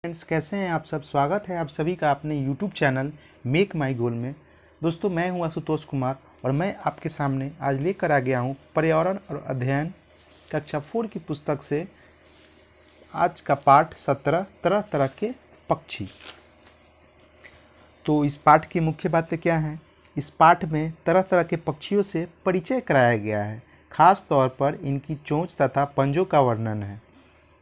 Friends, कैसे हैं आप सब। स्वागत है आप सभी का अपने YouTube चैनल मेक माई गोल में। दोस्तों, मैं हूं आशुतोष कुमार और मैं आपके सामने आज लेकर आ गया हूं पर्यावरण और अध्ययन कक्षा 4 की पुस्तक से आज का पाठ 17 तरह तरह के पक्षी। तो इस पाठ की मुख्य बातें क्या हैं। इस पाठ में तरह तरह के पक्षियों से परिचय कराया गया है। खास तौर पर इनकी चोंच तथा पंजों का वर्णन है,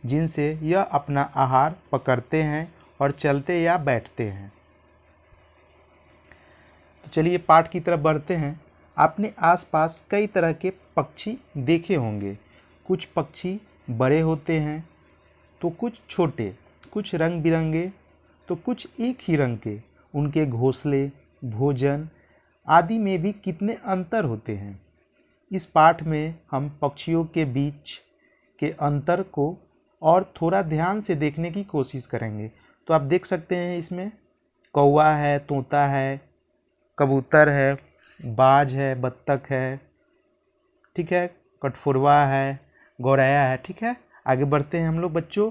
जिनसे यह अपना आहार पकड़ते हैं और चलते या बैठते हैं। तो चलिए पाठ की तरफ बढ़ते हैं। आपने आसपास कई तरह के पक्षी देखे होंगे। कुछ पक्षी बड़े होते हैं तो कुछ छोटे, कुछ रंग बिरंगे तो कुछ एक ही रंग के। उनके घोंसले, भोजन आदि में भी कितने अंतर होते हैं। इस पाठ में हम पक्षियों के बीच के अंतर को और थोड़ा ध्यान से देखने की कोशिश करेंगे। तो आप देख सकते हैं इसमें कौवा है, तोता है, कबूतर है, बाज है, बत्तख है, ठीक है, कठफोरवा है, गौरैया है, ठीक है। आगे बढ़ते हैं हम लोग बच्चों।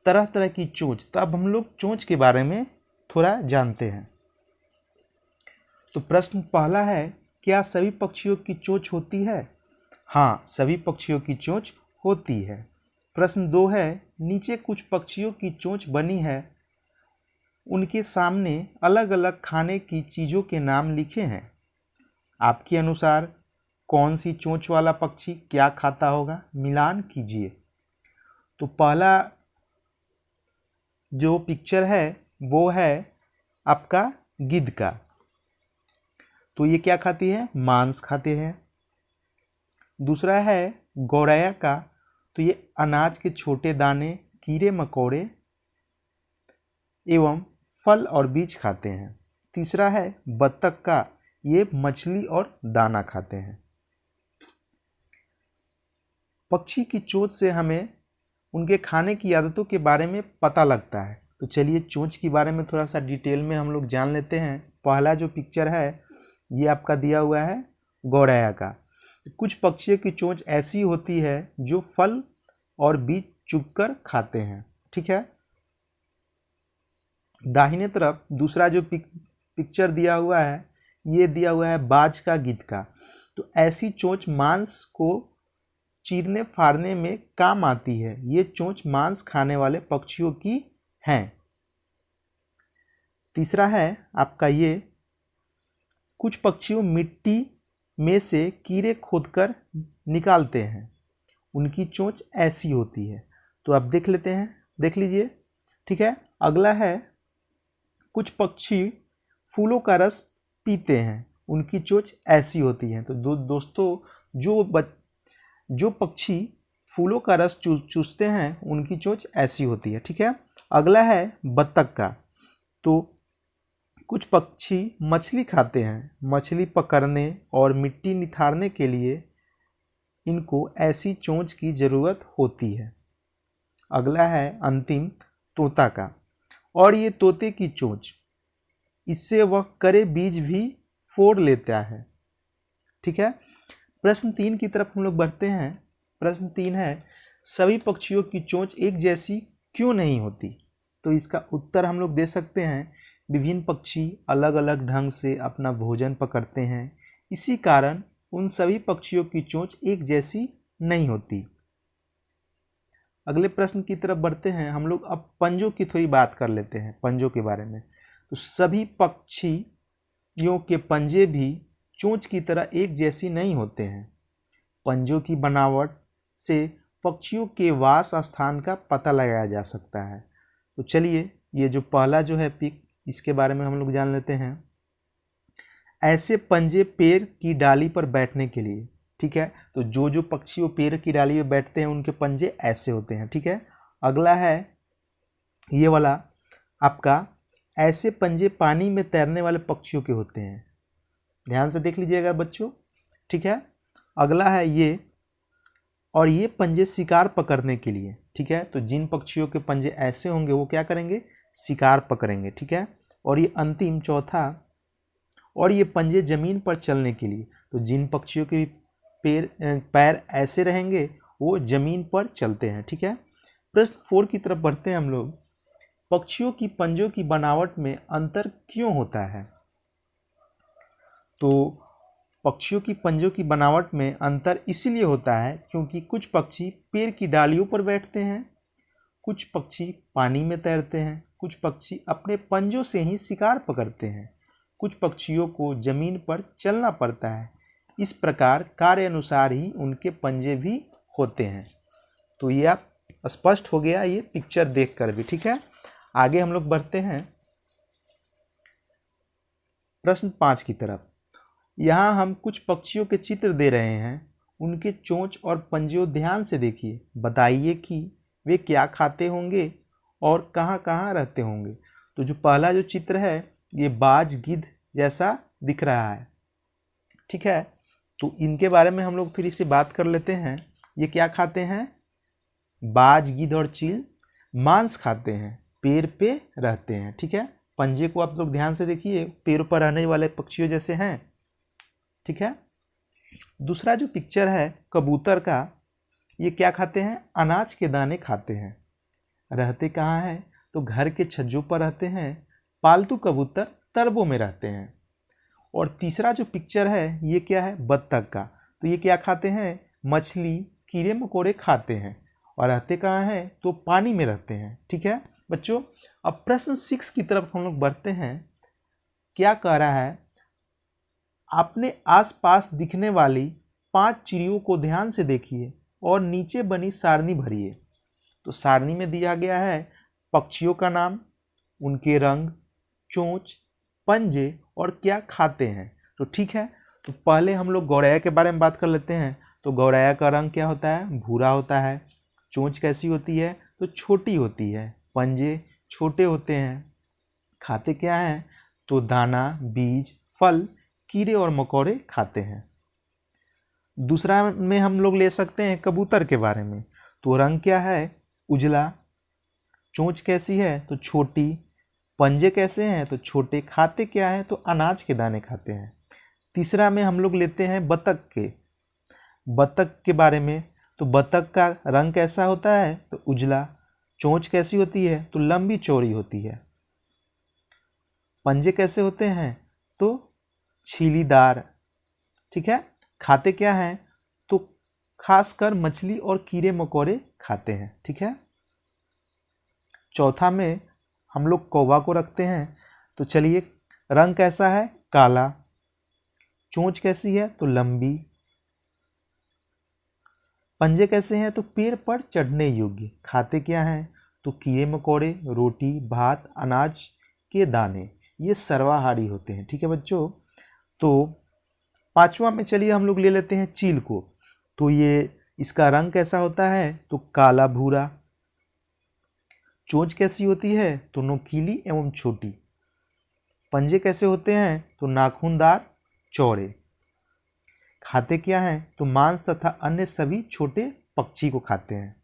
तरह तरह की चोंच। तो अब हम लोग चोंच के बारे में थोड़ा जानते हैं। तो प्रश्न पहला है, क्या सभी पक्षियों की चोंच होती है? हाँ, सभी पक्षियों की चोंच होती है। प्रश्न 2 है, नीचे कुछ पक्षियों की चोंच बनी है, उनके सामने अलग अलग खाने की चीज़ों के नाम लिखे हैं। आपके अनुसार कौन सी चोंच वाला पक्षी क्या खाता होगा? मिलान कीजिए। तो पहला जो पिक्चर है वो है आपका गिद्ध का। तो ये क्या खाती है? मांस खाते हैं। दूसरा है गौरैया का। तो ये अनाज के छोटे दाने, कीड़े मकोड़े एवं फल और बीज खाते हैं। तीसरा है बत्तख का। ये मछली और दाना खाते हैं। पक्षी की चोंच से हमें उनके खाने की आदतों के बारे में पता लगता है। तो चलिए चोंच के बारे में थोड़ा सा डिटेल में हम लोग जान लेते हैं। पहला जो पिक्चर है ये आपका दिया हुआ है गौरैया का। कुछ पक्षियों की चोंच ऐसी होती है जो फल और बीज चुगकर खाते हैं, ठीक है। दाहिने तरफ दूसरा जो पिक्चर दिया हुआ है ये दिया हुआ है बाज का, गिद्ध का। तो ऐसी चोंच मांस को चीरने फाड़ने में काम आती है। ये चोंच मांस खाने वाले पक्षियों की हैं। तीसरा है आपका ये, कुछ पक्षियों मिट्टी में से कीड़े खोदकर निकालते हैं, उनकी चोंच ऐसी होती है। तो आप देख लेते हैं, देख लीजिए, ठीक है। अगला है कुछ पक्षी फूलों का रस पीते हैं, उनकी चोंच ऐसी होती है। तो दोस्तों जो पक्षी फूलों का रस चूसते हैं उनकी चोंच ऐसी होती है, ठीक है। अगला है बत्तख का। तो कुछ पक्षी मछली खाते हैं, मछली पकड़ने और मिट्टी निथारने के लिए इनको ऐसी चोंच की ज़रूरत होती है। अगला है अंतिम तोता का। और ये तोते की चोंच, इससे वह करे बीज भी फोड़ लेता है, ठीक है। प्रश्न 3 की तरफ हम लोग बढ़ते हैं। प्रश्न 3 है, सभी पक्षियों की चोंच एक जैसी क्यों नहीं होती? तो इसका उत्तर हम लोग दे सकते हैं, विभिन्न पक्षी अलग अलग ढंग से अपना भोजन पकड़ते हैं, इसी कारण उन सभी पक्षियों की चोंच एक जैसी नहीं होती। अगले प्रश्न की तरफ बढ़ते हैं हम लोग। अब पंजों की थोड़ी बात कर लेते हैं, पंजों के बारे में। तो सभी पक्षियों के पंजे भी चोंच की तरह एक जैसी नहीं होते हैं। पंजों की बनावट से पक्षियों के वास स्थान का पता लगाया जा सकता है। तो चलिए ये जो पहला जो है पिक, इसके बारे में हम लोग जान लेते हैं। ऐसे पंजे पेड़ की डाली पर बैठने के लिए, ठीक है। तो जो पक्षी वो पेड़ की डाली में बैठते हैं उनके पंजे ऐसे होते हैं, ठीक है। अगला है ये वाला आपका, ऐसे पंजे पानी में तैरने वाले पक्षियों के होते हैं। ध्यान से देख लीजिएगा बच्चों, ठीक है। अगला है ये, और ये पंजे शिकार पकड़ने के लिए, ठीक है। तो जिन पक्षियों के पंजे ऐसे होंगे वो क्या करेंगे? शिकार पकड़ेंगे, ठीक है। और ये अंतिम चौथा, और ये पंजे जमीन पर चलने के लिए। तो जिन पक्षियों के पैर ऐसे रहेंगे वो जमीन पर चलते हैं, ठीक है। प्रश्न 4 की तरफ बढ़ते हैं हम लोग। पक्षियों की पंजों की बनावट में अंतर क्यों होता है? तो पक्षियों की पंजों की बनावट में अंतर इसलिए होता है क्योंकि कुछ पक्षी पेड़ की डालियों पर बैठते हैं, कुछ पक्षी पानी में तैरते हैं, कुछ पक्षी अपने पंजों से ही शिकार पकड़ते हैं, कुछ पक्षियों को जमीन पर चलना पड़ता है। इस प्रकार कार्य अनुसार ही उनके पंजे भी होते हैं। तो ये आप स्पष्ट हो गया ये पिक्चर देखकर भी, ठीक है। आगे हम लोग बढ़ते हैं प्रश्न 5 की तरफ। यहाँ हम कुछ पक्षियों के चित्र दे रहे हैं, उनके चोंच और पंजे ध्यान से देखिए। बताइए कि वे क्या खाते होंगे और कहाँ कहाँ रहते होंगे। तो जो पहला जो चित्र है ये बाज गिद्ध जैसा दिख रहा है, ठीक है। तो इनके बारे में हम लोग फिर इससे बात कर लेते हैं। ये क्या खाते हैं? बाज गिद्ध और चील मांस खाते हैं, पेड़ पे रहते हैं, ठीक है। पंजे को आप लोग ध्यान से देखिए, पेड़ पर रहने वाले पक्षियों जैसे हैं, ठीक है। दूसरा जो पिक्चर है कबूतर का, ये क्या खाते हैं? अनाज के दाने खाते हैं। रहते कहाँ हैं? तो घर के छज्जों पर रहते हैं। पालतू कबूतर तरबों में रहते हैं। और तीसरा जो पिक्चर है ये क्या है? बत्तख का। तो ये क्या खाते हैं? मछली, कीड़े मकोड़े खाते हैं। और रहते कहाँ हैं? तो पानी में रहते हैं, ठीक है बच्चों। अब प्रश्न 6 की तरफ हम लोग बढ़ते हैं। क्या कह रहा है? अपने आसपास दिखने वाली 5 चिड़ियों को ध्यान से देखिए और नीचे बनी सारणी भरिए। तो सारणी में दिया गया है पक्षियों का नाम, उनके रंग, चोंच, पंजे और क्या खाते हैं। तो ठीक है, तो पहले हम लोग गौरैया के बारे में बात कर लेते हैं। तो गौरैया का रंग क्या होता है? भूरा होता है। चोंच कैसी होती है? तो छोटी होती है। पंजे छोटे होते हैं। खाते क्या हैं? तो दाना, बीज, फल, कीड़े और मकोड़े खाते हैं। दूसरा में हम लोग ले सकते हैं कबूतर के बारे में। तो रंग क्या है? उजला। चोंच कैसी है? तो छोटी। पंजे कैसे हैं? तो छोटे। खाते क्या है? तो अनाज के दाने खाते हैं। तीसरा में हम लोग लेते हैं बतख के। बतख के बारे में, तो बतख का रंग कैसा होता है? तो उजला। चोंच कैसी होती है? तो लंबी चौड़ी होती है। पंजे कैसे होते हैं? तो छीलीदार, ठीक है। खाते क्या हैं? तो खासकर मछली और कीड़े मकोड़े खाते हैं, ठीक है। चौथा में हम लोग कौवा को रखते हैं। तो चलिए, रंग कैसा है? काला। चोंच कैसी है? तो लंबी। पंजे कैसे हैं? तो पेड़ पर चढ़ने योग्य। खाते क्या हैं? तो कीड़े मकोड़े, रोटी, भात, अनाज के दाने। ये सर्वाहारी होते हैं, ठीक है बच्चों। तो पांचवा में चलिए हम लोग ले लेते हैं चील को। तो ये इसका रंग कैसा होता है? तो काला भूरा। चोंच कैसी होती है? तो नोकीली एवं छोटी। पंजे कैसे होते हैं? तो नाखूनदार, चौड़े। खाते क्या हैं? तो मांस तथा अन्य सभी छोटे पक्षी को खाते हैं।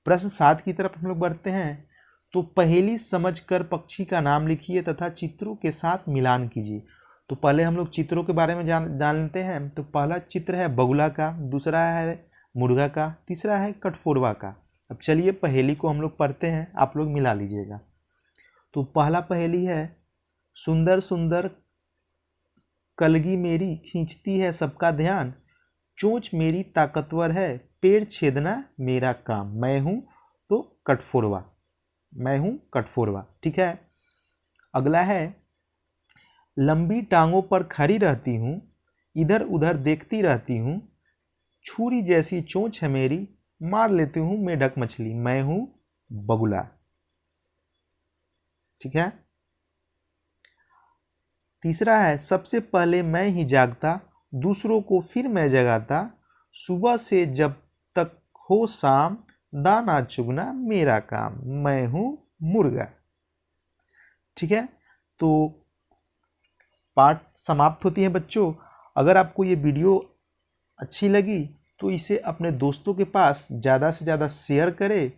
प्रश्न 7 की तरफ हम लोग बढ़ते हैं। तो पहेली समझकर पक्षी का नाम लिखिए तथा चित्रों के साथ मिलान कीजिए। तो पहले हम लोग चित्रों के बारे में जान लेते हैं। तो पहला चित्र है बगुला का, दूसरा है मुर्गा का, तीसरा है कठफोड़वा का। अब चलिए पहेली को हम लोग पढ़ते हैं, आप लोग मिला लीजिएगा। तो पहला पहेली है, सुंदर सुंदर कलगी मेरी खींचती है सबका ध्यान, चोंच मेरी ताकतवर है, पेड़ छेदना मेरा काम, मैं हूँ तो कठफोड़वा, मैं हूँ कठफोड़वा, ठीक है। अगला है, लंबी टांगों पर खड़ी रहती हूँ, इधर उधर देखती रहती हूँ, छुरी जैसी चोंच है मेरी, मार लेती हूँ मेढक मछली, मैं हूँ बगुला, ठीक है। तीसरा है, सबसे पहले मैं ही जागता, दूसरों को फिर मैं जगाता, सुबह से जब तक हो शाम, दाना चुगना मेरा काम, मैं हूँ मुर्गा, ठीक है। तो पाठ समाप्त होती है बच्चों। अगर आपको ये वीडियो अच्छी लगी तो इसे अपने दोस्तों के पास ज़्यादा से ज़्यादा शेयर करें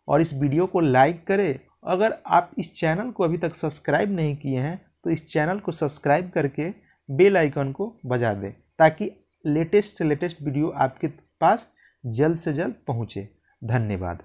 और इस वीडियो को लाइक करें। अगर आप इस चैनल को अभी तक सब्सक्राइब नहीं किए हैं तो इस चैनल को सब्सक्राइब करके बेल आइकन को बजा दें ताकि लेटेस्ट से लेटेस्ट वीडियो आपके पास जल्द से जल्द पहुँचे। धन्यवाद।